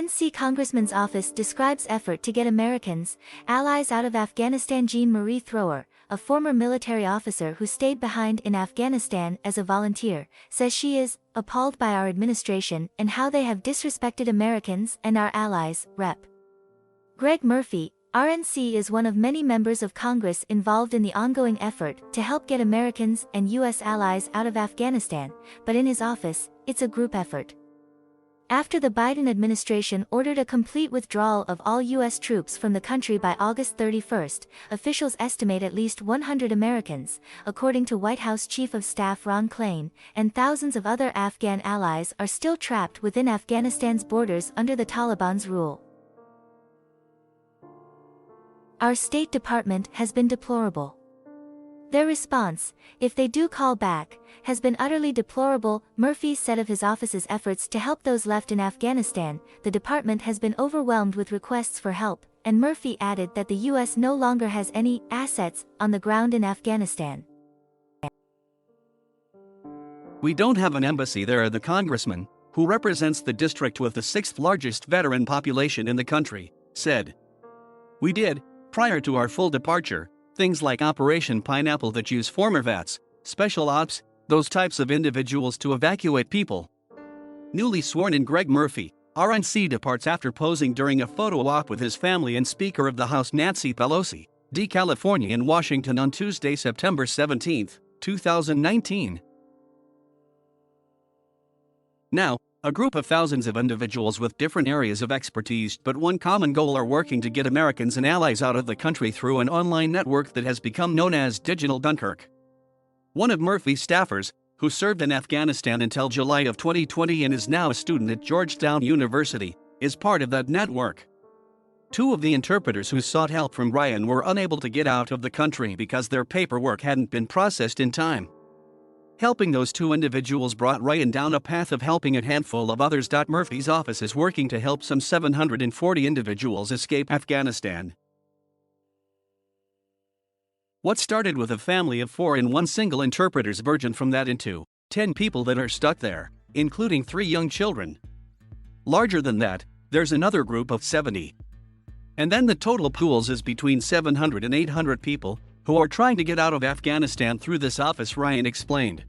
R-N.C. Congressman's office describes effort to get Americans, allies out of AfghanistanJean Marie Thrower, a former military officer who stayed behind in Afghanistan as a volunteer, says she is appalled by our administration and how they have disrespected Americans and our allies. Rep. Greg Murphy, R-N.C. is one of many members of Congress involved in the ongoing effort to help get Americans and U.S. allies out of Afghanistan, but in his office, it's a group effort. After the Biden administration ordered a complete withdrawal of all U.S. troops from the country by August 31, officials estimate at least 100 Americans, according to White House Chief of Staff Ron Klain, and thousands of other Afghan allies are still trapped within Afghanistan's borders under the Taliban's rule. Our State Department has been deplorable. Their response, if they do call back, has been utterly deplorable, Murphy said of his office's efforts to help those left in Afghanistan. The department has been overwhelmed with requests for help, and Murphy added that the U.S. no longer has any assets on the ground in Afghanistan. We don't have an embassy there, the congressman, who represents the district with the sixth largest veteran population in the country, said. We did, prior to our full departure, things like Operation Pineapple that use former vets, special ops, those types of individuals to evacuate people. Newly sworn-in Greg Murphy, R-N.C. departs after posing during a photo op with his family and Speaker of the House Nancy Pelosi, D. California in Washington on Tuesday, September 17, 2019. Now, a group of thousands of individuals with different areas of expertise but one common goal are working to get Americans and allies out of the country through an online network that has become known as Digital Dunkirk. One of Murphy's staffers, who served in Afghanistan until July of 2020 and is now a student at Georgetown University, is part of that network. Two of the interpreters who sought help from Ryan were unable to get out of the country because their paperwork hadn't been processed in time. Helping those two individuals brought Ryan down a path of helping a handful of others. Murphy's office is working to help some 740 individuals escape Afghanistan. What started with a family of 4 and one single interpreter's burgeoned from that into 10 people that are stuck there, including 3 young children. Larger than that, there's another group of 70. And then the total pools is between 700 and 800 people who are trying to get out of Afghanistan through this office, Ryan explained.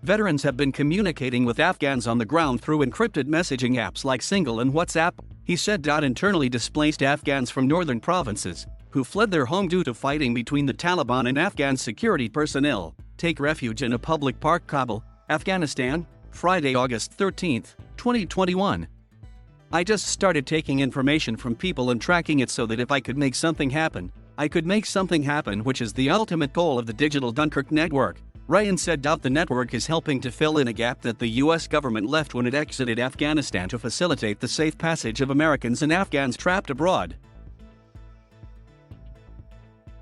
Veterans have been communicating with Afghans on the ground through encrypted messaging apps like Signal and WhatsApp, he said. Internally displaced Afghans from northern provinces, who fled their home due to fighting between the Taliban and Afghan security personnel, take refuge in a public park, Kabul, Afghanistan, Friday, August 13, 2021. I just started taking information from people and tracking it so that if I could make something happen, I could make something happen, which is the ultimate goal of the Digital Dunkirk network, Ryan said. The network is helping to fill in a gap that the U.S. government left when it exited Afghanistan to facilitate the safe passage of Americans and Afghans trapped abroad.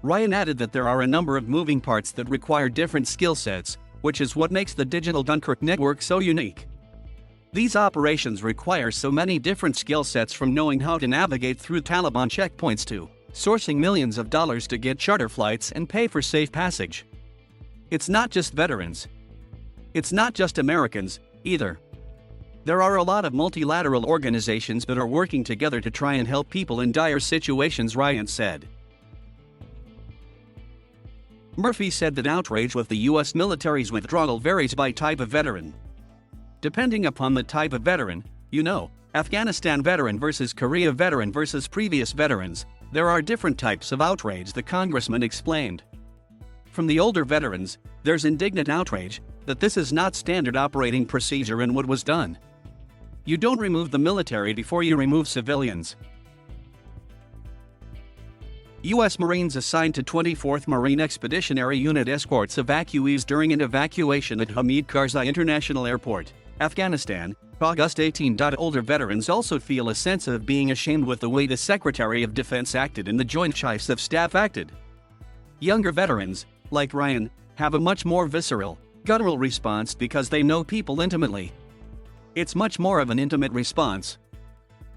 Ryan added that there are a number of moving parts that require different skill sets, which is what makes the Digital Dunkirk network so unique. These operations require so many different skill sets, from knowing how to navigate through Taliban checkpoints to sourcing millions of dollars to get charter flights and pay for safe passage. It's not just veterans. It's not just Americans, either. There are a lot of multilateral organizations that are working together to try and help people in dire situations, Ryan said. Murphy said that outrage with the U.S. military's withdrawal varies by type of veteran. Depending upon the type of veteran, Afghanistan veteran versus Korea veteran versus previous veterans, there are different types of outrage, the congressman explained. From the older veterans, there's indignant outrage that this is not standard operating procedure and what was done. You don't remove the military before you remove civilians. U.S. Marines assigned to 24th Marine Expeditionary Unit escorts evacuees during an evacuation at Hamid Karzai International Airport, Afghanistan, August 18. Older veterans also feel a sense of being ashamed with the way the Secretary of Defense acted and the Joint Chiefs of Staff acted. Younger veterans, like Ryan, have a much more visceral, guttural response because they know people intimately. It's much more of an intimate response.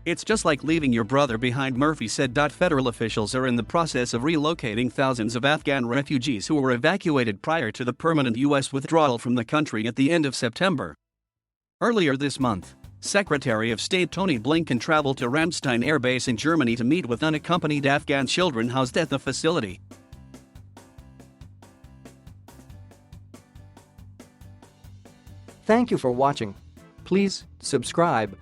It's just like leaving your brother behind, Murphy said. Federal officials are in the process of relocating thousands of Afghan refugees who were evacuated prior to the permanent U.S. withdrawal from the country at the end of September. Earlier this month, Secretary of State Tony Blinken traveled to Ramstein Air Base in Germany to meet with unaccompanied Afghan children housed at the facility. Thank you for watching. Please subscribe